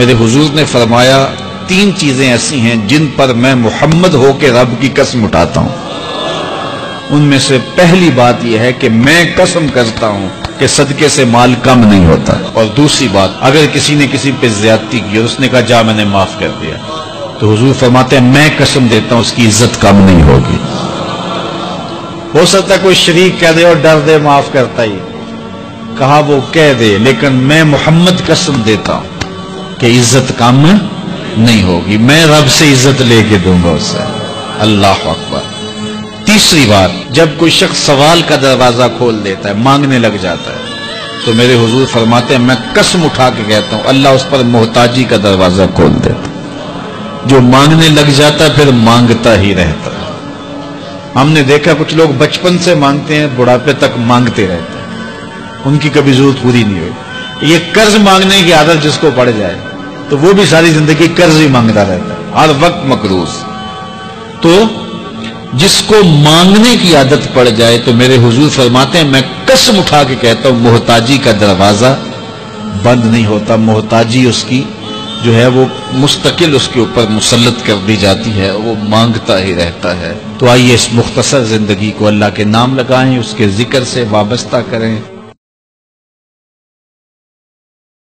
میرے حضور نے فرمایا 3 چیزیں ایسی ہیں جن پر میں محمد ہو کے رب کی قسم اٹھاتا ہوں. ان میں سے پہلی بات یہ ہے کہ میں قسم کرتا ہوں کہ صدقے سے مال کم نہیں ہوتا. اور دوسری بات، اگر کسی نے کسی پہ زیادتی کی اور اس نے کہا جا میں نے معاف کر دیا، تو حضور فرماتے ہیں میں قسم دیتا ہوں اس کی عزت کم نہیں ہوگی. ہو سکتا ہے کوئی شریک کہہ دے اور ڈر دے معاف کرتا ہی، کہا وہ کہہ دے، لیکن میں محمد قسم دیتا ہوں کہ عزت کم نہیں ہوگی. میں رب سے عزت لے کے دوں گا اسے. اللہ اکبر. تیسری بات، جب کوئی شخص سوال کا دروازہ کھول دیتا ہے، مانگنے لگ جاتا ہے، تو میرے حضور فرماتے ہیں میں قسم اٹھا کے کہتا ہوں اللہ اس پر محتاجی کا دروازہ کھول دیتا ہے. جو مانگنے لگ جاتا ہے پھر مانگتا ہی رہتا ہے. ہم نے دیکھا کچھ لوگ بچپن سے مانگتے ہیں، بڑھاپے تک مانگتے رہتے ہیں، ان کی کبھی ضرورت پوری نہیں ہوئی. یہ قرض مانگنے کی عادت جس کو پڑ جائے تو وہ بھی ساری زندگی قرض ہی مانگتا رہتا ہے، ہر وقت مقروض. تو جس کو مانگنے کی عادت پڑ جائے تو میرے حضور فرماتے ہیں میں قسم اٹھا کے کہتا ہوں محتاجی کا دروازہ بند نہیں ہوتا. محتاجی اس کی جو ہے وہ مستقل اس کے اوپر مسلط کر دی جاتی ہے، وہ مانگتا ہی رہتا ہے. تو آئیے اس مختصر زندگی کو اللہ کے نام لگائیں، اس کے ذکر سے وابستہ کریں.